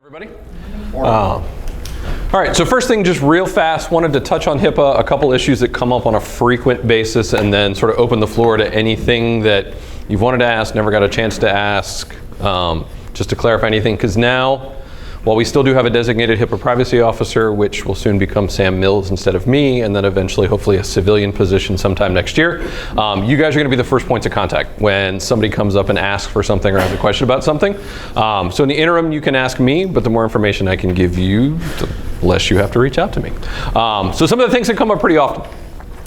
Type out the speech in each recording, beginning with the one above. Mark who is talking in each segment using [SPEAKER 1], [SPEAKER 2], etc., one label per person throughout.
[SPEAKER 1] Everybody? All right, so first thing, just real fast, wanted to touch on HIPAA, a couple issues that come up on a frequent basis, and then sort of open the floor to anything that you've wanted to ask, never got a chance to ask, just to clarify anything, because now, while we still do have a designated HIPAA privacy officer, which will soon become Sam Mills instead of me, and then eventually hopefully a civilian position sometime next year, you guys are going to be the first points of contact when somebody comes up and asks for something or has a question about something. So in the interim, you can ask me, but the more information I can give you, the less you have to reach out to me. So some of the things that come up pretty often.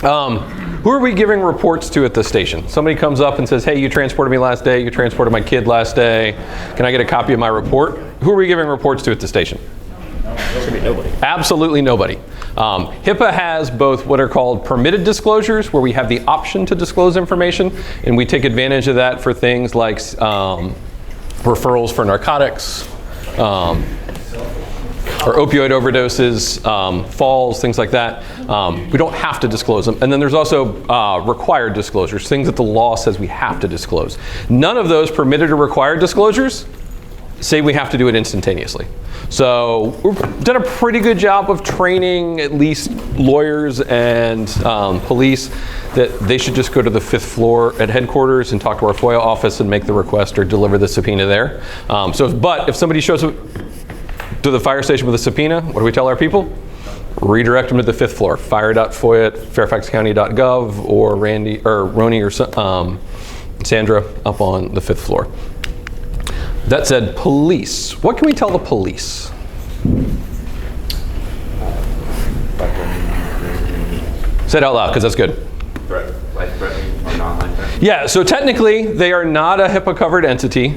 [SPEAKER 1] Who are we giving reports to at the station? Somebody comes up and says, hey, you transported me last day, you transported my kid last day, can I get a copy of my report? Who are we giving reports to at the station?
[SPEAKER 2] There should be nobody.
[SPEAKER 1] Absolutely nobody. HIPAA has both what are called permitted disclosures, where we have the option to disclose information, and we take advantage of that for things like referrals for narcotics, or opioid overdoses, falls, things like that. We don't have to disclose them. And then there's also required disclosures, things that the law says we have to disclose. None of those permitted or required disclosures say we have to do it instantaneously. So we've done a pretty good job of training at least lawyers and police that they should just go to the 5th floor at headquarters and talk to our FOIA office and make the request or deliver the subpoena there. But if somebody shows up to the fire station with a subpoena, what do we tell our people? Redirect them to the 5th floor, fire.foia@fairfaxcounty.gov, or Randy or Roni or Sandra up on the 5th floor. That said, police. What can we tell the police? Say it out loud, because that's good.
[SPEAKER 2] Life-threatening or non-life-threatening?
[SPEAKER 1] Yeah, so technically they are not a HIPAA-covered entity.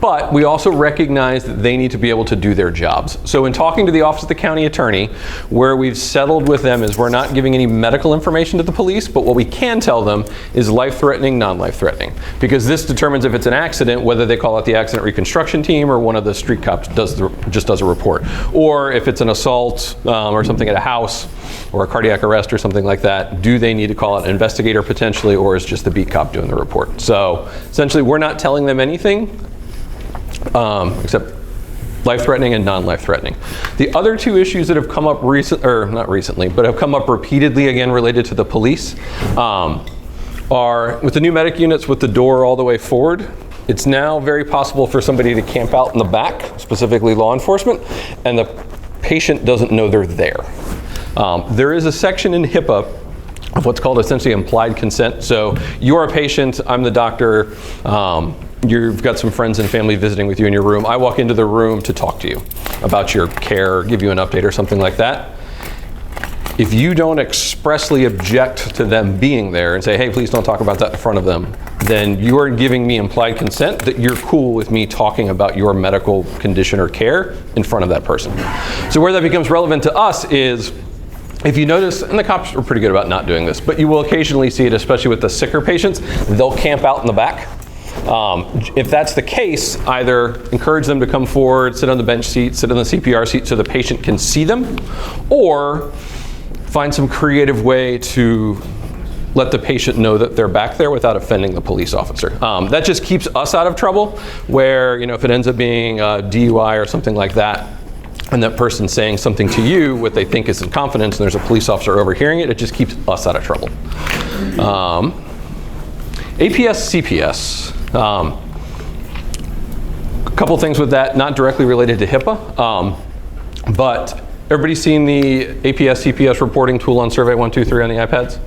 [SPEAKER 1] But we also recognize that they need to be able to do their jobs. So in talking to the Office of the County Attorney, where we've settled with them is we're not giving any medical information to the police, but what we can tell them is life-threatening, non-life-threatening. Because this determines if it's an accident, whether they call out the accident reconstruction team or one of the street cops just does a report. Or if it's an assault or something at a house or a cardiac arrest or something like that, do they need to call out an investigator potentially, or is just the beat cop doing the report? So essentially we're not telling them anything except life-threatening and non-life-threatening. The other two issues that have come up not recently, but have come up repeatedly again related to the police are with the new medic units with the door all the way forward. It's now very possible for somebody to camp out in the back, specifically law enforcement, and the patient doesn't know they're there. There is a section in HIPAA of what's called essentially implied consent. So you're a patient, I'm the doctor, you've got some friends and family visiting with you in your room. I walk into the room to talk to you about your care, give you an update or something like that. If you don't expressly object to them being there and say, hey, please don't talk about that in front of them, then you are giving me implied consent that you're cool with me talking about your medical condition or care in front of that person. So where that becomes relevant to us is, if you notice, and the cops are pretty good about not doing this, but you will occasionally see it, especially with the sicker patients, they'll camp out in the back. If that's the case, either encourage them to come forward, sit on the bench seat, sit on the CPR seat so the patient can see them, or find some creative way to let the patient know that they're back there without offending the police officer. That just keeps us out of trouble, where if it ends up being a DUI or something like that, and that person saying something to you, what they think is in confidence, and there's a police officer overhearing it, it just keeps us out of trouble. APS, CPS. A couple things with that, not directly related to HIPAA, but everybody's seen the APS, CPS reporting tool on Survey 123 on the iPads?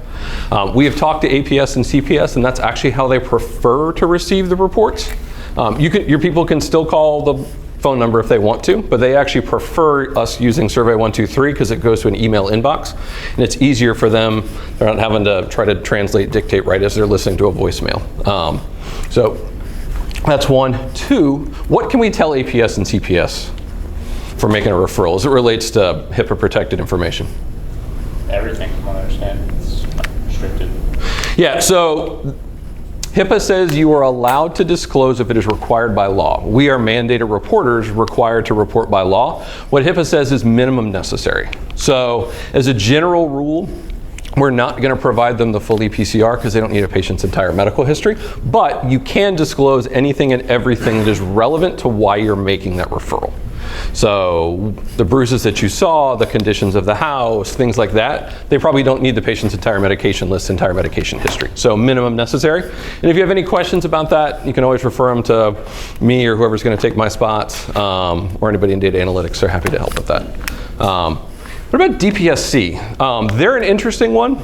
[SPEAKER 1] We have talked to APS and CPS, and that's actually how they prefer to receive the reports. Your people can still call the phone number if they want to, but they actually prefer us using Survey 123 because it goes to an email inbox, and it's easier for them. They're not having to try to translate, dictate right as they're listening to a voicemail. So that's one. Two, what can we tell APS and CPS for making a referral as it relates to HIPAA protected information?
[SPEAKER 2] Everything, from what I understand, is restricted.
[SPEAKER 1] Yeah, so HIPAA says you are allowed to disclose if it is required by law. We are mandated reporters required to report by law. What HIPAA says is minimum necessary. So as a general rule, We're not going to provide them the full EPCR because they don't need a patient's entire medical history, but you can disclose anything and everything that is relevant to why you're making that referral. So the bruises that you saw, the conditions of the house, things like that, they probably don't need the patient's entire medication list, entire medication history. So minimum necessary. And if you have any questions about that, you can always refer them to me or whoever's going to take my spot, or anybody in data analytics. They're happy to help with that. What about DPSC? They're an interesting one.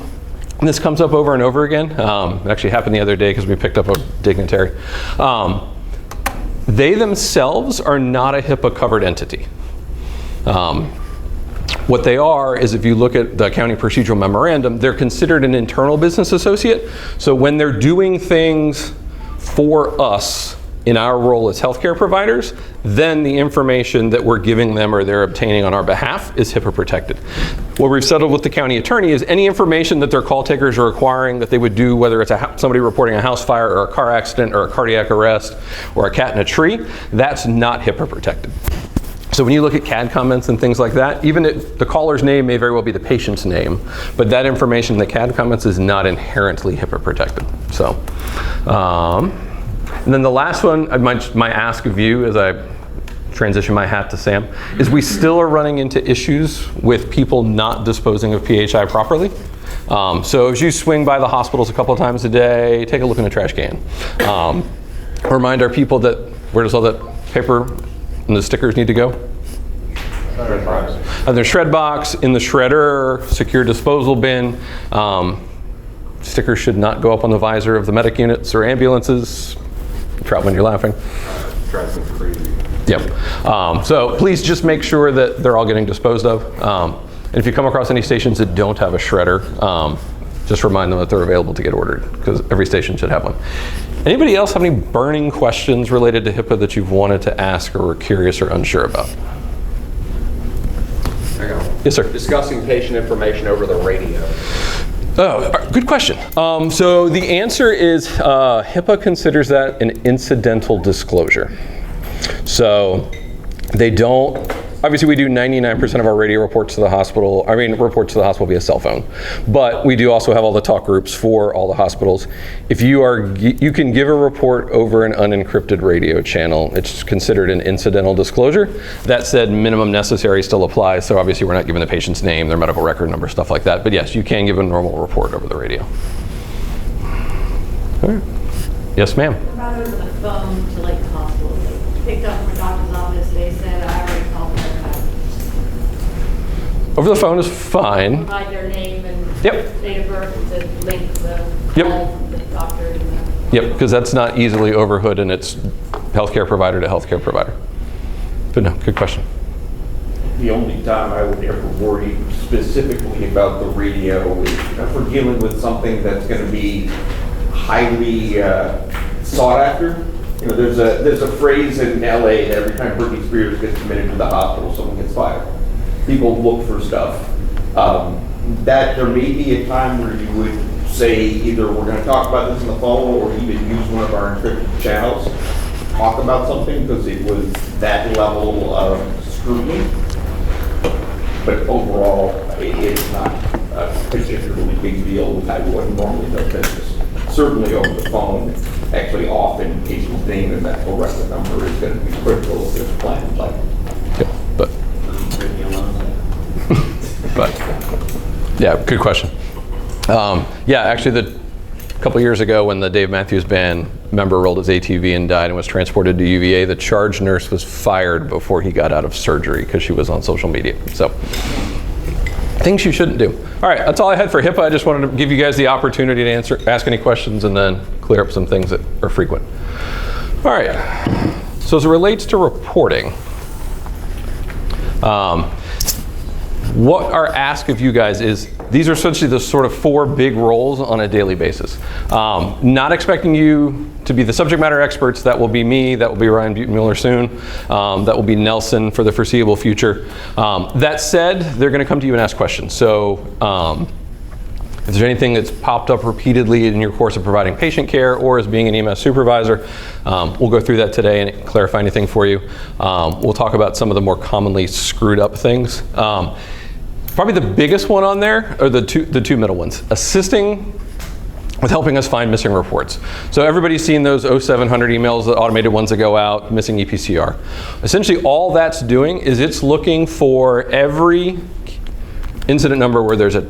[SPEAKER 1] And this comes up over and over again. It actually happened the other day because we picked up a dignitary. They themselves are not a HIPAA covered entity. What they are is, if you look at the county procedural memorandum, they're considered an internal business associate. So when they're doing things for us in our role as healthcare providers, then the information that we're giving them or they're obtaining on our behalf is HIPAA protected. What we've settled with the county attorney is any information that their call takers are acquiring that they would do, whether it's somebody reporting a house fire or a car accident or a cardiac arrest or a cat in a tree, that's not HIPAA protected. So when you look at CAD comments and things like that, even if the caller's name may very well be the patient's name, but that information in the CAD comments is not inherently HIPAA protected. So, and then the last one, my ask of you as I transition my hat to Sam, is we still are running into issues with people not disposing of PHI properly. So as you swing by the hospitals a couple of times a day, take a look in the trash can. Remind our people that, where does all that paper and the stickers need to go?
[SPEAKER 3] Shred box.
[SPEAKER 1] The shred box, in the shredder, secure disposal bin. Stickers should not go up on the visor of the medic units or ambulances. Trout when you're laughing.
[SPEAKER 3] Drives me crazy.
[SPEAKER 1] Yep. So please just make sure that they're all getting disposed of. And if you come across any stations that don't have a shredder, just remind them that they're available to get ordered, because every station should have one. Anybody else have any burning questions related to HIPAA that you've wanted to ask or were curious or unsure about?
[SPEAKER 3] There you go.
[SPEAKER 1] Yes, sir.
[SPEAKER 3] Discussing patient information over the radio.
[SPEAKER 1] Oh, good question. So the answer is HIPAA considers that an incidental disclosure. So they don't, obviously we do 99% of our radio reports to the hospital, reports to the hospital via cell phone, but we do also have all the talk groups for all the hospitals. If you can give a report over an unencrypted radio channel, it's considered an incidental disclosure. That said, minimum necessary still applies, so obviously we're not giving the patient's name, their medical record number, stuff like that, but yes, you can give a normal report over the radio. All right. Yes, ma'am.
[SPEAKER 4] What about over the phone to like the hospital? They picked up from a doctor's office, they said, I already called their
[SPEAKER 1] Over the phone is fine.
[SPEAKER 4] provide their name and
[SPEAKER 1] Yep.
[SPEAKER 4] date of birth and to link the
[SPEAKER 1] Yep.
[SPEAKER 4] call from the doctor and
[SPEAKER 1] Yep, because that's not easily overhood and it's healthcare provider to healthcare provider. But no, good question.
[SPEAKER 5] The only time I would ever worry specifically about the radio is if we're dealing with something that's going to be highly sought after. You know, there's a phrase in LA that every time Britney Spears gets admitted to the hospital, someone gets fired. People look for stuff. That there may be a time where you would say either we're going to talk about this on the phone or even use one of our encrypted channels, talk about something because it was that level of scrutiny. But overall, it's not a particularly big deal. I wouldn't normally do business. Certainly over the phone, actually often patient's name and medical record number is going to be critical if there's plans like
[SPEAKER 1] Yeah, but yeah, good question. Yeah, actually, a couple years ago when the Dave Matthews Band member rolled his ATV and died and was transported to UVA, the charge nurse was fired before he got out of surgery because she was on social media. So, things you shouldn't do. All right, that's all I had for HIPAA. I just wanted to give you guys the opportunity to ask any questions and then clear up some things that are frequent. All right, so as it relates to reporting, what our ask of you guys is, these are essentially the sort of 4 big roles on a daily basis. Not expecting you to be the subject matter experts. That will be me, that will be Ryan Butenmuller soon, that will be Nelson for the foreseeable future. That said, they're gonna come to you and ask questions. So if there's anything that's popped up repeatedly in your course of providing patient care or as being an EMS supervisor, we'll go through that today and clarify anything for you. We'll talk about some of the more commonly screwed up things. Probably the biggest one on there are the two middle ones. Assisting with helping us find missing reports. So everybody's seen those 0700 emails, the automated ones that go out, missing EPCR. Essentially all that's doing is it's looking for every incident number where there's a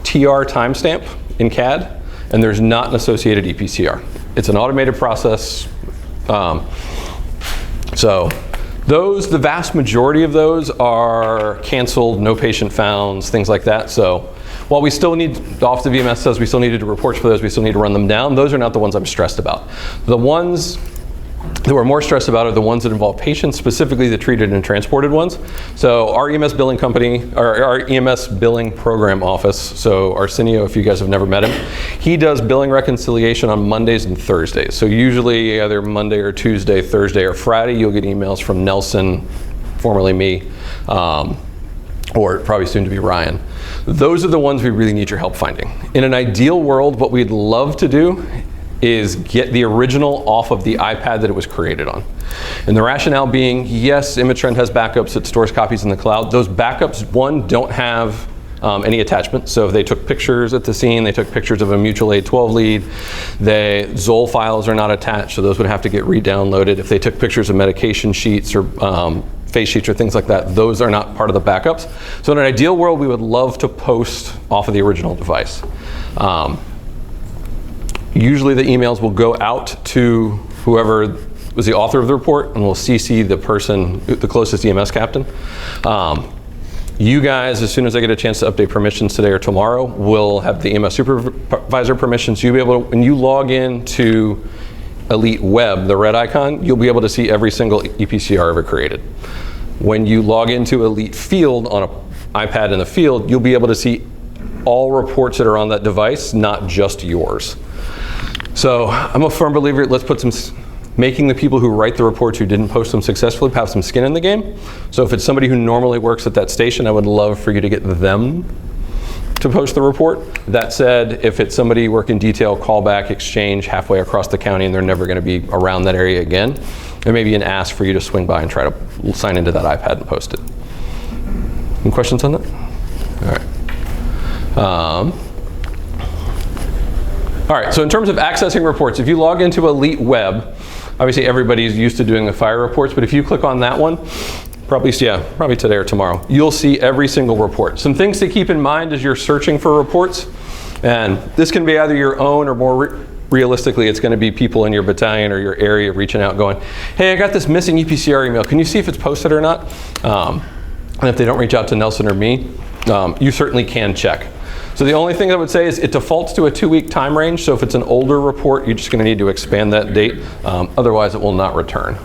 [SPEAKER 1] TR timestamp in CAD and there's not an associated EPCR. It's an automated process. So those, the vast majority of those are canceled, no patient founds, things like that. So while we still need, the Office of EMS says we still need to do reports for those, we still need to run them down, those are not the ones I'm stressed about. The ones that we're more stressed about are the ones that involve patients, specifically the treated and transported ones. So our EMS billing company, our EMS billing program office, so Arsenio, if you guys have never met him, he does billing reconciliation on Mondays and Thursdays. So usually either Monday or Tuesday, Thursday or Friday, you'll get emails from Nelson, formerly me, or probably soon to be Ryan. Those are the ones we really need your help finding. In an ideal world, what we'd love to do is get the original off of the iPad that it was created on. And the rationale being, yes, ImageTrend has backups, it stores copies in the cloud. Those backups, one, don't have any attachment. So if they took pictures at the scene, they took pictures of a mutual aid 12 lead, the ZOL files are not attached, so those would have to get re-downloaded. If they took pictures of medication sheets or face sheets or things like that, those are not part of the backups. So in an ideal world, we would love to post off of the original device. Usually the emails will go out to whoever was the author of the report, and we'll CC the person, the closest EMS captain. You guys, as soon as I get a chance to update permissions today or tomorrow, will have the EMS supervisor permissions. You'll be able to, when you log in to Elite Web, the red icon, you'll be able to see every single EPCR ever created. When you log into Elite Field on an iPad in the field, you'll be able to see all reports that are on that device, not just yours. So I'm a firm believer, let's put some, making the people who write the reports who didn't post them successfully have some skin in the game. So if it's somebody who normally works at that station, I would love for you to get them to post the report. That said, if it's somebody working detail, callback, exchange halfway across the county and they're never going to be around that area again, there may be an ask for you to swing by and try to sign into that iPad and post it. Any questions on that? All right. All right, so in terms of accessing reports, if you log into Elite Web, obviously everybody's used to doing the fire reports, but if you click on that one, probably today or tomorrow, you'll see every single report. Some things to keep in mind as you're searching for reports, and this can be either your own or more realistically, it's going to be people in your battalion or your area reaching out going, hey, I got this missing EPCR email. Can you see if it's posted or not? And if they don't reach out to Nelson or me, you certainly can check. So the only thing I would say is it defaults to a 2-week time range. So if it's an older report, you're just going to need to expand that date. Otherwise, it will not return.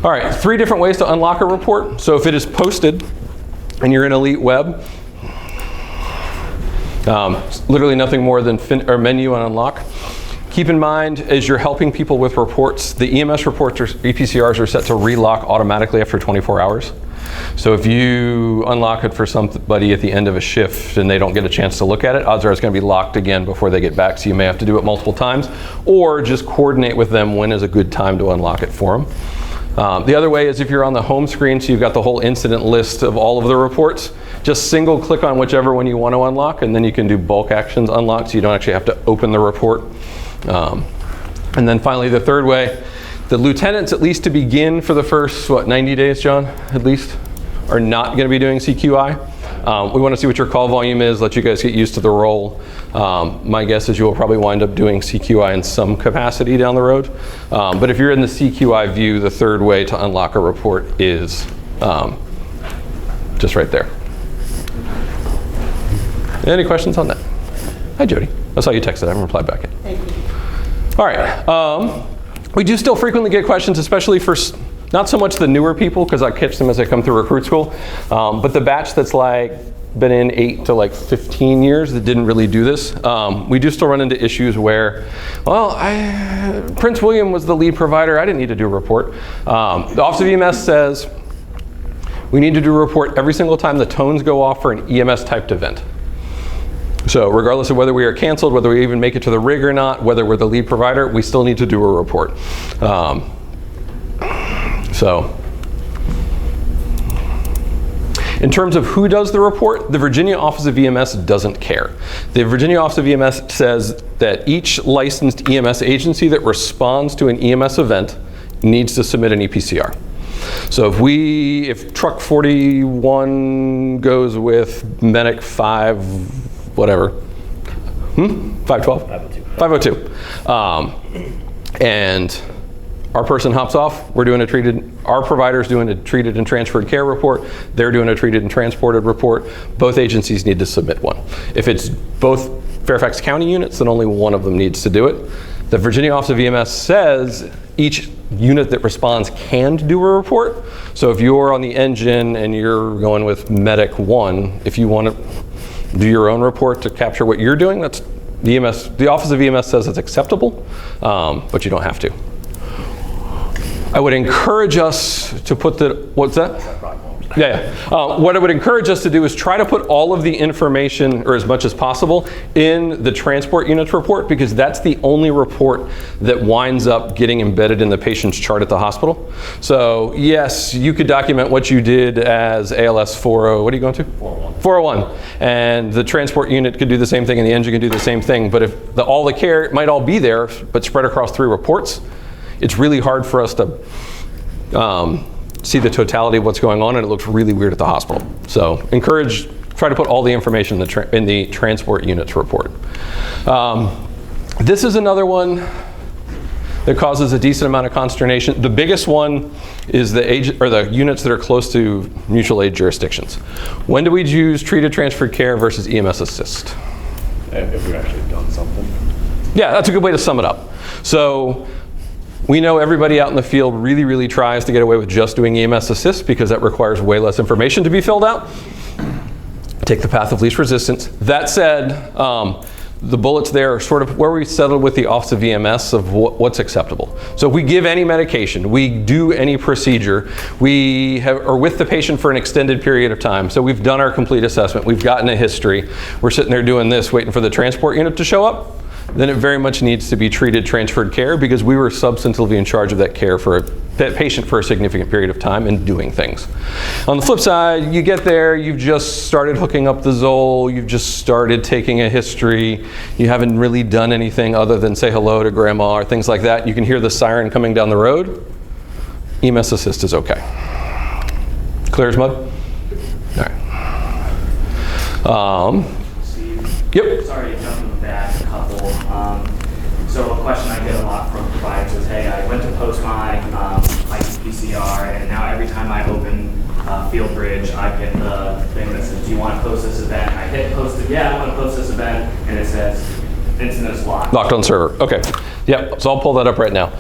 [SPEAKER 1] All right, 3 different ways to unlock a report. So if it is posted and you're in Elite Web, literally nothing more than menu and unlock. Keep in mind, as you're helping people with reports, the EMS reports or EPCRs are set to relock automatically after 24 hours. So if you unlock it for somebody at the end of a shift and they don't get a chance to look at it, odds are it's going to be locked again before they get back. So you may have to do it multiple times, or just coordinate with them when is a good time to unlock it for them. The other way is if you're on the home screen, so you've got the whole incident list of all of the reports, just single click on whichever one you want to unlock, and then you can do bulk actions unlock, so you don't actually have to open the report. And then finally, the third way, the lieutenants, at least to begin for the first, 90 days, John, at least, are not going to be doing CQI. We want to see what your call volume is, let you guys get used to the role. My guess is you will probably wind up doing CQI in some capacity down the road. But if you're in the CQI view, the third way to unlock a report is just right there. Any questions on that? Hi, Jody. I saw you texted. I haven't replied back yet.
[SPEAKER 6] Thank you.
[SPEAKER 1] All right. We do still frequently get questions, especially for not so much the newer people, because I catch them as they come through recruit school, but the batch that's been in 8 to 15 years that didn't really do this. We do still run into issues where, well, Prince William was the lead provider. I didn't need to do a report. The Office of EMS says we need to do a report every single time the tones go off for an EMS typed event. So regardless of whether we are canceled, whether we even make it to the rig or not, whether we're the lead provider, we still need to do a report. In terms of who does the report, the Virginia Office of EMS doesn't care. The Virginia Office of EMS says that each licensed EMS agency that responds to an EMS event needs to submit an EPCR. So if truck 41 goes with medic 5, whatever, 512? 502. And our person hops off, our provider's doing a treated and transferred care report, they're doing a treated and transported report, both agencies need to submit one. If it's both Fairfax County units, then only one of them needs to do it. The Virginia Office of EMS says each unit that responds can do a report. So if you're on the engine and you're going with medic 1, if you want to do your own report to capture what you're doing, that's the Office of EMS says it's acceptable, but you don't have to. I would encourage us to put what's that? What I would encourage us to do is try to put all of the information, or as much as possible, in the transport units report, because that's the only report that winds up getting embedded in the patient's chart at the hospital. So yes, you could document what you did as ALS 40, what are you going to? 401. And the transport unit could do the same thing and the engine could do the same thing, but if all the care might all be there, but spread across 3 reports, it's really hard for us to see the totality of what's going on, and it looks really weird at the hospital. So try to put all the information in the transport units report. This is another one that causes a decent amount of consternation. The biggest one is the units that are close to mutual aid jurisdictions. When do we use treated transferred care versus EMS assist?
[SPEAKER 6] If we've actually done something.
[SPEAKER 1] Yeah, that's a good way to sum it up. So we know everybody out in the field really, really tries to get away with just doing EMS assist because that requires way less information to be filled out. Take the path of least resistance. That said, the bullets there are sort of where we settled with the Office of EMS of what's acceptable. So if we give any medication, we do any procedure, we are with the patient for an extended period of time. So we've done our complete assessment, we've gotten a history, we're sitting there doing this, waiting for the transport unit to show up, then it very much needs to be treated transferred care because we were substantively in charge of that care for that patient for a significant period of time and doing things. On the flip side, you get there, you've just started hooking up the Zoll, you've just started taking a history, you haven't really done anything other than say hello to grandma or things like that. You can hear the siren coming down the road. EMS assist is okay. Clear as mud? All right.
[SPEAKER 7] Steve?
[SPEAKER 1] Yep.
[SPEAKER 7] Sorry to jump back a couple. So a question I get a lot from providers is, hey, I went to post my PCR, and now every time I open FieldBridge, I get the thing that says, do you want to post this event? I hit post it, yeah, I want to post this event, and it says, incident is locked.
[SPEAKER 1] Locked on server, okay. Yep, so I'll pull that up right now.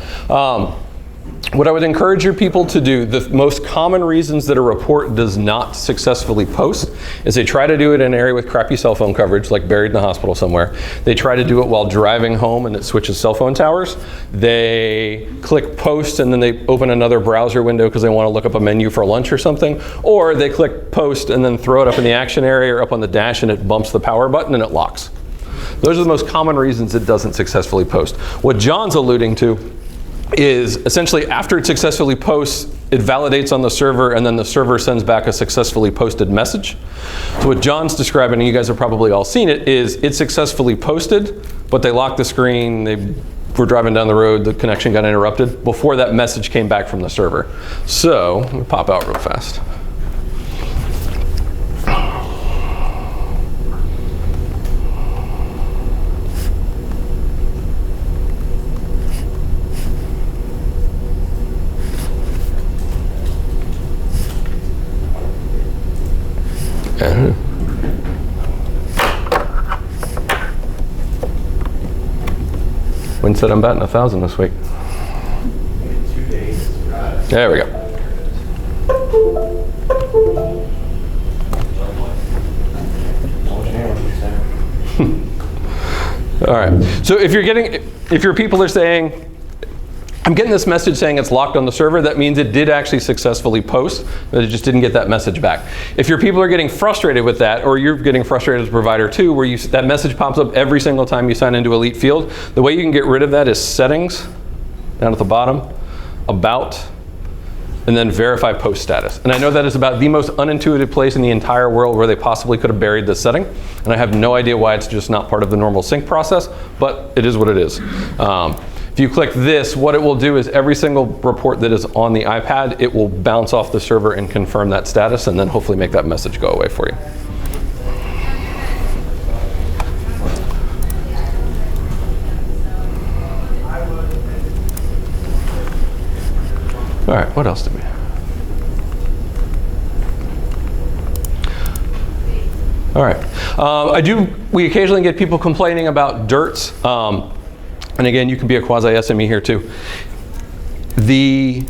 [SPEAKER 1] What I would encourage your people to do, the most common reasons that a report does not successfully post is they try to do it in an area with crappy cell phone coverage, like buried in the hospital somewhere. They try to do it while driving home and it switches cell phone towers. They click post and then they open another browser window because they want to look up a menu for lunch or something. Or they click post and then throw it up in the action area or up on the dash and it bumps the power button and it locks. Those are the most common reasons it doesn't successfully post. What John's alluding to is essentially after it successfully posts, it validates on the server and then the server sends back a successfully posted message. So what John's describing, and you guys have probably all seen it, is it successfully posted, but they locked the screen, they were driving down the road, the connection got interrupted before that message came back from the server. So, let me pop out real fast. Wayne said I'm batting 1,000 this week.
[SPEAKER 7] 2 days.
[SPEAKER 1] There we go. All right. So if your people are saying, I'm getting this message saying it's locked on the server, that means it did actually successfully post, but it just didn't get that message back. If your people are getting frustrated with that, or you're getting frustrated as a provider too, where that message pops up every single time you sign into Elite Field, the way you can get rid of that is settings, down at the bottom, about, and then verify post status. And I know that is about the most unintuitive place in the entire world where they possibly could have buried this setting, and I have no idea why it's just not part of the normal sync process, but it is what it is. If you click this, what it will do is every single report that is on the iPad, it will bounce off the server and confirm that status, and then hopefully make that message go away for you. All right, what else did we have? All right, we occasionally get people complaining about DIRTs. And again, you can be a quasi-SME here too. The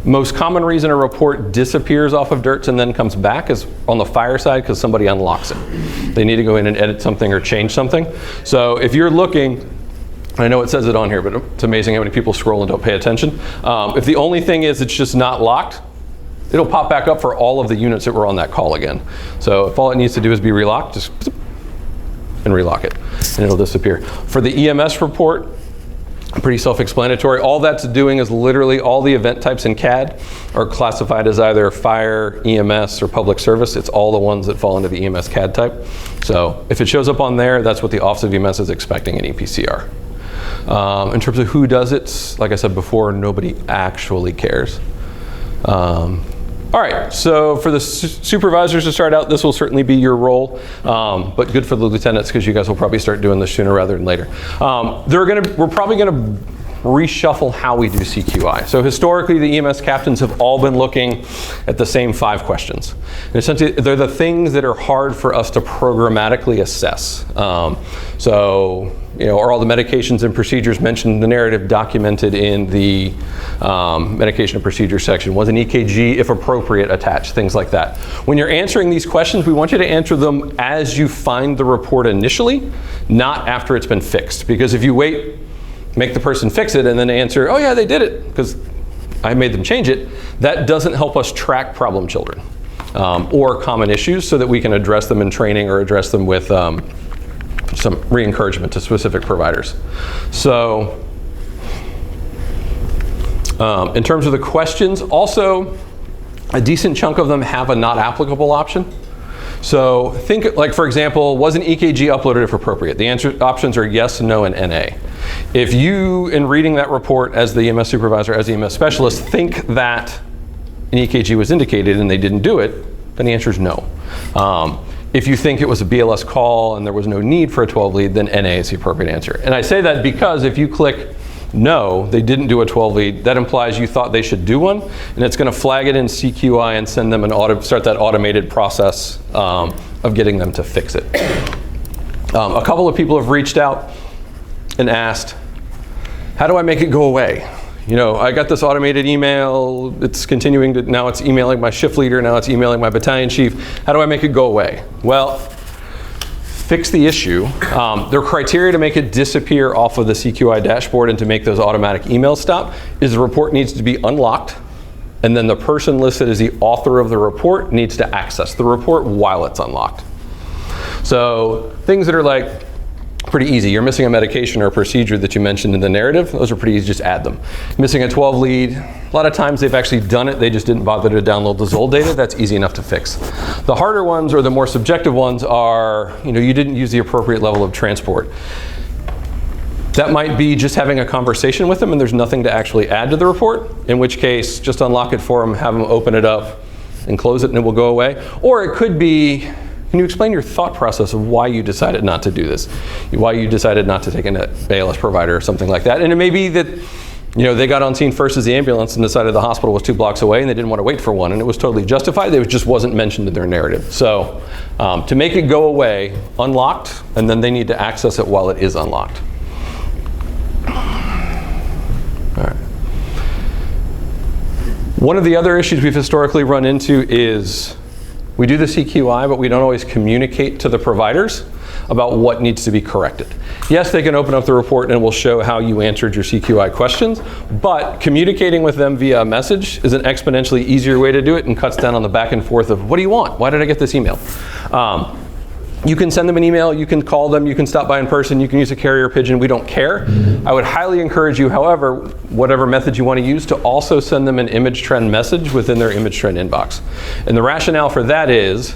[SPEAKER 1] most common reason a report disappears off of DIRTs and then comes back is on the fire side because somebody unlocks it. They need to go in and edit something or change something. So if you're looking, I know it says it on here, but it's amazing how many people scroll and don't pay attention. If the only thing is it's just not locked, it'll pop back up for all of the units that were on that call again. So if all it needs to do is be relocked, just and relock it, and it'll disappear. For the EMS report, pretty self-explanatory. All that's doing is literally all the event types in CAD are classified as either fire, EMS, or public service. It's all the ones that fall into the EMS CAD type. So if it shows up on there, that's what the Office of EMS is expecting in EPCR. In terms of who does it, like I said before, nobody actually cares. All right, so for the supervisors to start out, this will certainly be your role, but good for the lieutenants because you guys will probably start doing this sooner rather than later. We're probably going to reshuffle how we do CQI. So historically, the EMS captains have all been looking at the same 5 questions. And essentially, they're the things that are hard for us to programmatically assess. So, are all the medications and procedures mentioned in the narrative documented in the medication and procedure section? Was an EKG, if appropriate, attached? Things like that. When you're answering these questions, we want you to answer them as you find the report initially, not after it's been fixed. Because if you wait, make the person fix it, and then answer, oh yeah, they did it, because I made them change it, that doesn't help us track problem children or common issues so that we can address them in training or address them with some re-encouragement to specific providers. So in terms of the questions, also a decent chunk of them have a not applicable option. So think, like for example, was an EKG uploaded if appropriate? The answer options are yes, no, and NA. If you, in reading that report as the EMS supervisor, as the EMS specialist, think that an EKG was indicated and they didn't do it, then the answer is no. If you think it was a BLS call and there was no need for a 12 lead, then NA is the appropriate answer. And I say that because if you click no, they didn't do a 12 lead, that implies you thought they should do one, and it's going to flag it in CQI and send them start that automated process of getting them to fix it. A couple of people have reached out and asked, how do I make it go away? I got this automated email, it's continuing to, now it's emailing my shift leader, now it's emailing my battalion chief. How do I make it go away? Well, fix the issue. Their criteria to make it disappear off of the CQI dashboard and to make those automatic emails stop is the report needs to be unlocked, and then the person listed as the author of the report needs to access the report while it's unlocked. So things that are like pretty easy. You're missing a medication or a procedure that you mentioned in the narrative. Those are pretty easy, just add them. Missing a 12 lead, a lot of times they've actually done it, they just didn't bother to download the Zoll data. That's easy enough to fix. The harder ones, or the more subjective ones, are, you didn't use the appropriate level of transport. That might be just having a conversation with them and there's nothing to actually add to the report, in which case just unlock it for them, have them open it up and close it and it will go away. Or it could be, can you explain your thought process of why you decided not to do this? Why you decided not to take an ALS provider or something like that? And it may be that they got on scene first as the ambulance and decided the hospital was 2 blocks away and they didn't want to wait for one, and it was totally justified. It just wasn't mentioned in their narrative. So to make it go away, unlocked, and then they need to access it while it is unlocked. All right. One of the other issues we've historically run into is we do the CQI, but we don't always communicate to the providers about what needs to be corrected. Yes, they can open up the report and it will show how you answered your CQI questions, but communicating with them via a message is an exponentially easier way to do it and cuts down on the back and forth of, what do you want? Why did I get this email? You can send them an email, you can call them, you can stop by in person, you can use a carrier pigeon, we don't care. I would highly encourage you, however, whatever method you want to use, to also send them an ImageTrend message within their ImageTrend inbox. And the rationale for that is,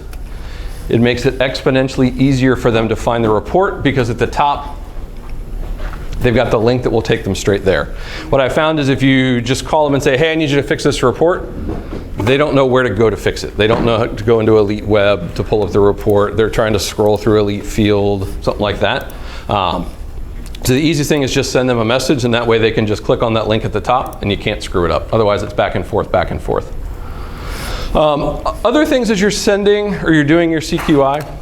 [SPEAKER 1] it makes it exponentially easier for them to find the report, because at the top, they've got the link that will take them straight there. What I found is if you just call them and say, hey, I need you to fix this report, they don't know where to go to fix it. They don't know how to go into Elite Web to pull up the report. They're trying to scroll through Elite Field, something like that. So the easiest thing is just send them a message, and that way they can just click on that link at the top and you can't screw it up. Otherwise it's back and forth, back and forth. Other things as you're sending or you're doing your CQI,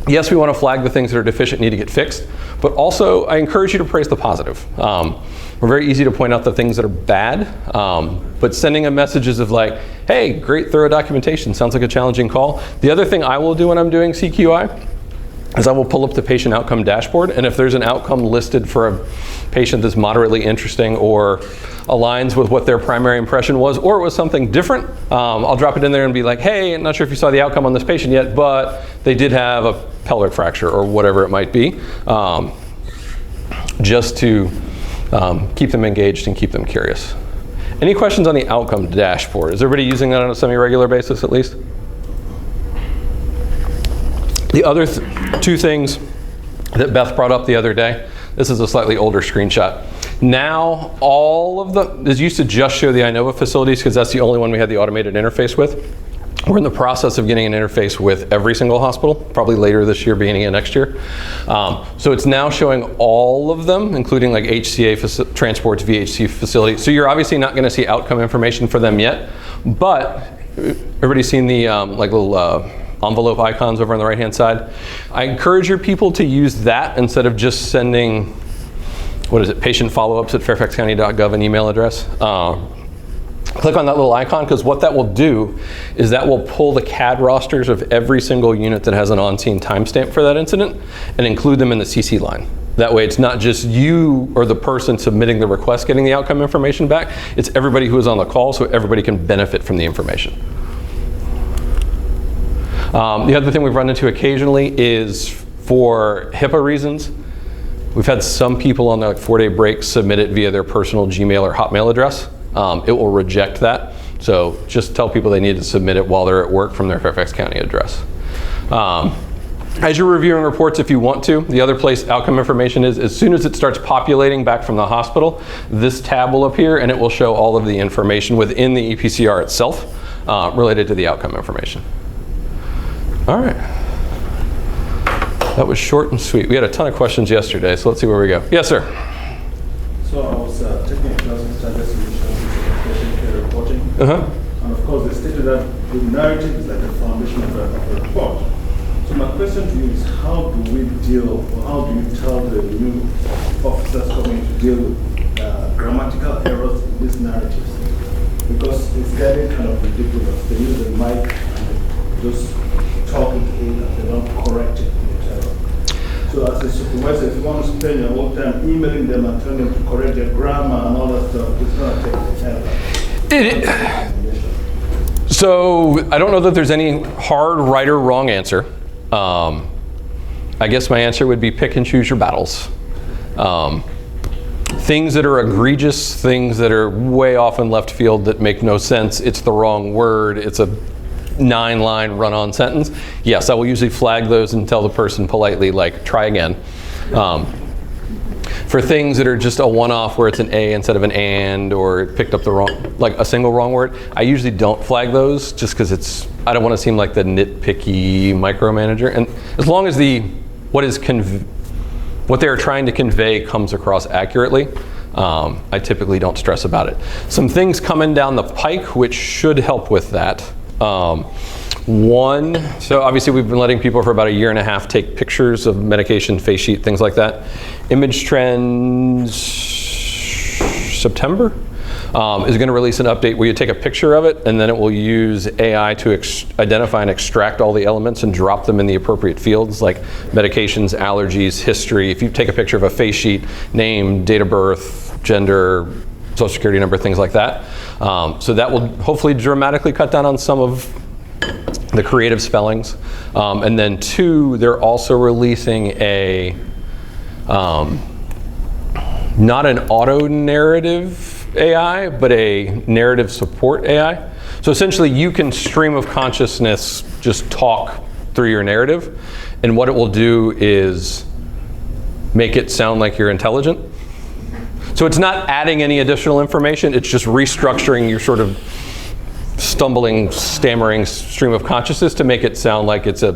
[SPEAKER 1] yes, we want to flag the things that are deficient, need to get fixed, but also I encourage you to praise the positive. We're very easy to point out the things that are bad, but sending a messages of like, hey, great thorough documentation, sounds like a challenging call. The other thing I will do when I'm doing CQI is I will pull up the patient outcome dashboard, and if there's an outcome listed for a patient that's moderately interesting or aligns with what their primary impression was, or it was something different, I'll drop it in there and be like, hey, I'm not sure if you saw the outcome on this patient yet, but they did have a pelvic fracture or whatever it might be, just to keep them engaged and keep them curious. Any questions on the outcome dashboard? Is everybody using that on a semi-regular basis at least? The other two things that Beth brought up the other day, this is a slightly older screenshot. Now all of this used to just show the Inova facilities because that's the only one we had the automated interface with. We're in the process of getting an interface with every single hospital, probably later this year, beginning of next year. So it's now showing all of them, including like HCA transports, VHC facilities. So you're obviously not going to see outcome information for them yet, but everybody's seen the like little envelope icons over on the right-hand side. I encourage your people to use that instead of just sending, what is it, patient follow-ups at fairfaxcounty.gov, an email address. Click on that little icon, because what that will do is that will pull the CAD rosters of every single unit that has an on-scene timestamp for that incident and include them in the CC line. That way it's not just you or the person submitting the request getting the outcome information back, it's everybody who is on the call, so everybody can benefit from the information. The other thing we've run into occasionally is for HIPAA reasons, we've had some people on their 4-day break submit it via their personal Gmail or Hotmail address. It will reject that. So just tell people they need to submit it while they're at work from their Fairfax County address. As you're reviewing reports, if you want to, the other place outcome information is, as soon as it starts populating back from the hospital, this tab will appear and it will show all of the information within the EPCR itself related to the outcome information. All right. That was short and sweet. We had a ton of questions yesterday, so let's see where we go. Yes, sir.
[SPEAKER 8] So I was taking a class in standard solutions and patient care reporting. And of course, they stated that the narrative is like the foundation of a report. So my question to you is, how do we deal, or how do you tell the new officers coming to deal with grammatical errors in these narratives? Because it's getting kind of ridiculous. They use the mic and they just talk it in and they don't correct it. So as a supervisor, if you want to spend your whole time emailing them and telling them to correct their grammar and all that stuff, it's going to take the time.
[SPEAKER 1] So I don't know that there's any hard right or wrong answer. I guess my answer would be pick and choose your battles. Things that are egregious, things that are way off in left field that make no sense, it's the wrong word, it's a 9-line run-on sentence, yes, I will usually flag those and tell the person politely, like, try again. For things that are just a one-off where it's an A instead of an and, or it picked up the wrong, like a single wrong word, I usually don't flag those just because I don't want to seem like the nitpicky micromanager. And as long as what they are trying to convey comes across accurately, I typically don't stress about it. Some things coming down the pike which should help with that. One, so obviously we've been letting people for about 1.5 years take pictures of medication, face sheet, things like that. ImageTrend September is going to release an update where you take a picture of it and then it will use AI to identify and extract all the elements and drop them in the appropriate fields like medications, allergies, history. If you take a picture of a face sheet, name, date of birth, gender, social security number, things like that. So that will hopefully dramatically cut down on some of the creative spellings. And then 2, they're also releasing a, not an auto narrative AI, but a narrative support AI. So essentially you can stream of consciousness just talk through your narrative, and what it will do is make it sound like you're intelligent. So it's not adding any additional information, it's just restructuring your sort of stumbling, stammering stream of consciousness to make it sound like it's a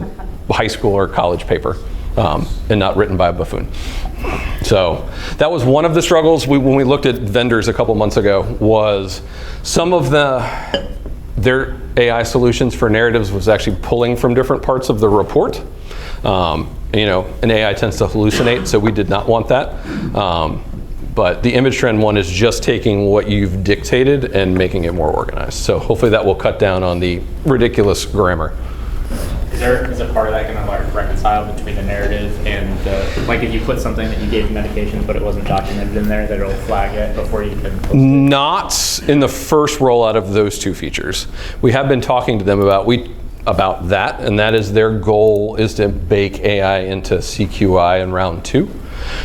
[SPEAKER 1] high school or college paper, and not written by a buffoon. So that was one of the struggles when we looked at vendors a couple months ago, was some of their AI solutions for narratives was actually pulling from different parts of the report. You know, an AI tends to hallucinate, so we did not want that. But the ImageTrend one is just taking what you've dictated and making it more organized. So hopefully that will cut down on the ridiculous grammar.
[SPEAKER 2] Is a part of that going to like reconcile between the narrative and the, like if you put something that you gave medications but it wasn't documented in there, that it'll flag it before you can post it?
[SPEAKER 1] Not in the first rollout of those 2 features. We have been talking to them about that, and that is their goal is to bake AI into CQI in round 2.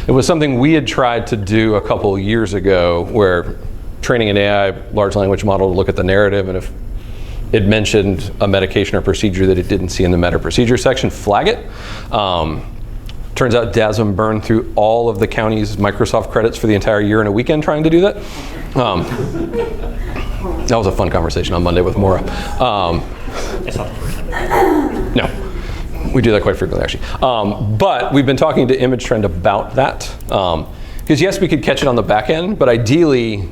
[SPEAKER 1] It was something we had tried to do a couple years ago, where training an AI large language model to look at the narrative, and if it mentioned a medication or procedure that it didn't see in the meta procedure section, flag it. Turns out DASM burned through all of the county's Microsoft credits for the entire year in a weekend trying to do that. That was a fun conversation on Monday with Maura.
[SPEAKER 2] It's not the first time.
[SPEAKER 1] No. We do that quite frequently, actually. But we've been talking to ImageTrend about that. Because yes, we could catch it on the back end, but ideally,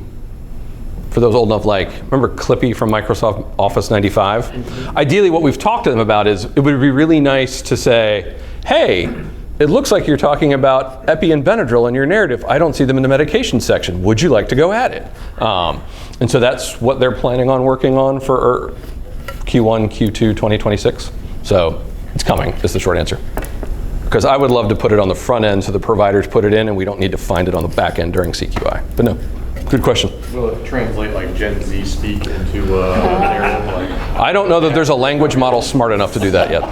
[SPEAKER 1] for those old enough, like, remember Clippy from Microsoft Office 95? Ideally, what we've talked to them about is, it would be really nice to say, hey, it looks like you're talking about Epi and Benadryl in your narrative. I don't see them in the medication section. Would you like to go at it? And so that's what they're planning on working on for Q1, Q2, 2026. So it's coming, is the short answer. Because I would love to put it on the front end so the providers put it in and we don't need to find it on the back end during CQI. But no, good question.
[SPEAKER 6] Will it translate like Gen Z speak into a narrative? Like,
[SPEAKER 1] I don't know that there's a language model smart enough to do that yet.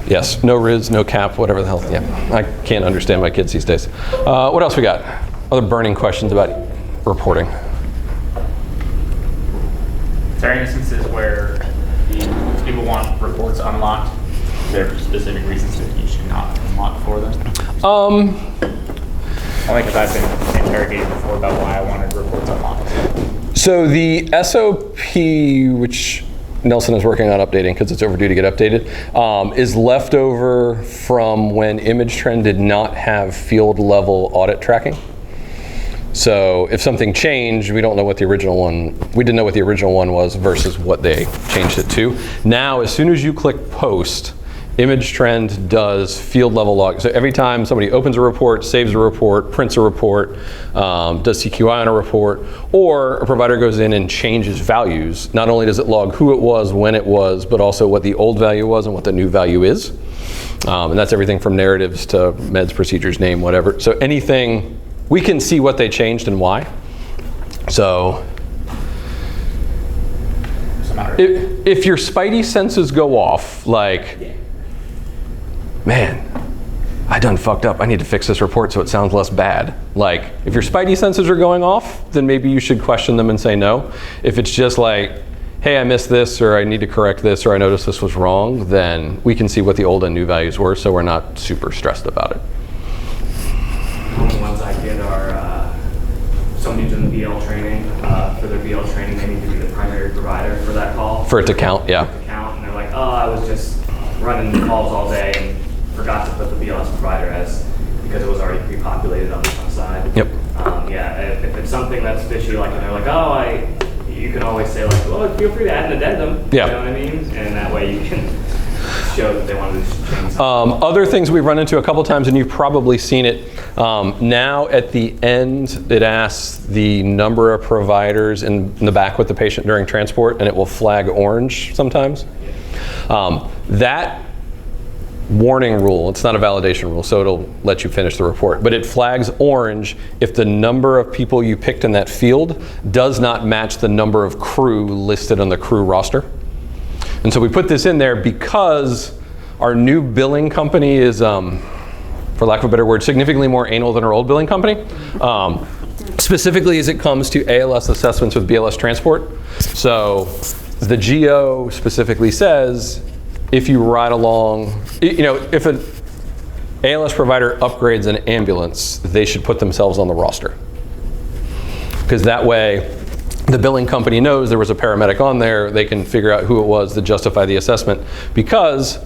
[SPEAKER 1] Yes, no RIS, no cap, whatever the hell. Yeah, I can't understand my kids these days. What else we got? Other burning questions about reporting?
[SPEAKER 2] Is there instances where people want reports unlocked? Is there specific reasons that you should not unlock for them? Only because I've been interrogated before about why I wanted reports unlocked.
[SPEAKER 1] So the SOP, which Nelson is working on updating because it's overdue to get updated, is left over from when ImageTrend did not have field level audit tracking. So if something changed, we don't know what the original one, we didn't know what the original one was versus what they changed it to. Now, as soon as you click post, ImageTrend does field level log. So every time somebody opens a report, saves a report, prints a report, does CQI on a report, or a provider goes in and changes values, not only does it log who it was, when it was, but also what the old value was and what the new value is. And that's everything from narratives to meds, procedures, name, whatever. So anything, we can see what they changed and why. So if your spidey senses go off, like, man, I done fucked up. I need to fix this report so it sounds less bad. Like, if your spidey senses are going off, then maybe you should question them and say no. If it's just like, hey, I missed this, or I need to correct this, or I noticed this was wrong, then we can see what the old and new values were, so we're not super stressed about it.
[SPEAKER 7] The ones I did are somebody's doing the BL training. For their BL training, they need to be the primary provider for that call.
[SPEAKER 1] For it to count, yeah.
[SPEAKER 7] For it to count, and they're like, oh, I was just running calls all day and forgot to put the BLS provider as, because it was already pre-populated on the front side.
[SPEAKER 1] Yep.
[SPEAKER 7] Yeah, if it's something that's fishy, like, and they're like, oh, you can always say like, well, feel free to add an addendum.
[SPEAKER 1] Yeah.
[SPEAKER 7] You know what I mean? And that way you can show that they wanted to change something.
[SPEAKER 1] Other things we've run into a couple times, and you've probably seen it, now at the end, it asks the number of providers in the back with the patient during transport, and it will flag orange sometimes. That warning rule, it's not a validation rule, so it'll let you finish the report, but it flags orange if the number of people you picked in that field does not match the number of crew listed on the crew roster. And so we put this in there because our new billing company is, for lack of a better word, significantly more anal than our old billing company. Specifically as it comes to ALS assessments with BLS transport. So the GO specifically says, if you ride along, if an ALS provider upgrades an ambulance, they should put themselves on the roster. Because that way, the billing company knows there was a paramedic on there, they can figure out who it was to justify the assessment. Because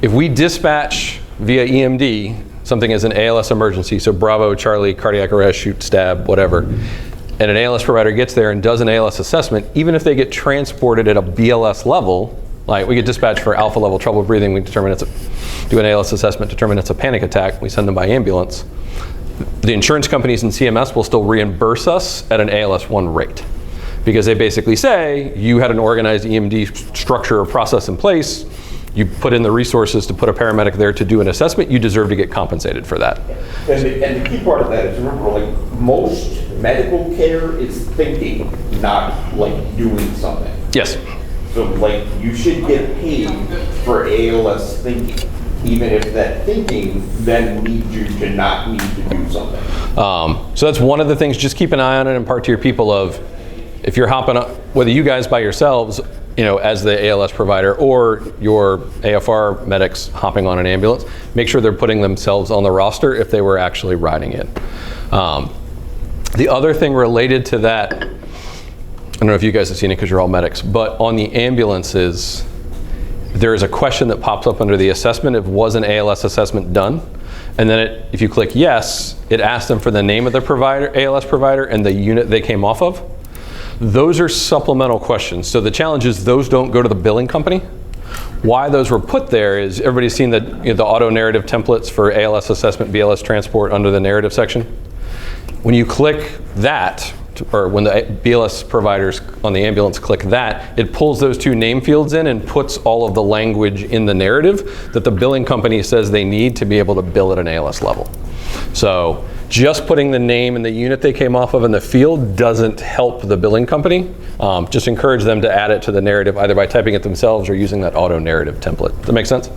[SPEAKER 1] if we dispatch via EMD something as an ALS emergency, so Bravo, Charlie, cardiac arrest, shoot, stab, whatever, and an ALS provider gets there and does an ALS assessment, even if they get transported at a BLS level, like we get dispatched for alpha level trouble breathing, we determine do an ALS assessment, determine it's a panic attack, we send them by ambulance. The insurance companies and CMS will still reimburse us at an ALS-1 rate. Because they basically say, you had an organized EMD structure or process in place, you put in the resources to put a paramedic there to do an assessment, you deserve to get compensated for that.
[SPEAKER 5] And the key part of that is, remember, like, most medical care is thinking, not like doing something.
[SPEAKER 1] Yes.
[SPEAKER 5] So like, you should get paid for ALS thinking, even if that thinking then leads you to not need to do something.
[SPEAKER 1] So that's one of the things, just keep an eye on it and impart to your people of, if you're hopping up, whether you guys by yourselves, as the ALS provider, or your AFR medics hopping on an ambulance, make sure they're putting themselves on the roster if they were actually riding it. The other thing related to that, I don't know if you guys have seen it because you're all medics, but on the ambulances, there is a question that pops up under the assessment if was an ALS assessment done. And then if you click yes, it asks them for the name of the provider, ALS provider, and the unit they came off of. Those are supplemental questions. So the challenge is those don't go to the billing company. Why those were put there is everybody's seen the auto narrative templates for ALS assessment, BLS transport under the narrative section. When you click that, or when the BLS providers on the ambulance click that, it pulls those two name fields in and puts all of the language in the narrative that the billing company says they need to be able to bill at an ALS level. So just putting the name and the unit they came off of in the field doesn't help the billing company. Just encourage them to add it to the narrative either by typing it themselves or using that auto narrative template. Does that make sense?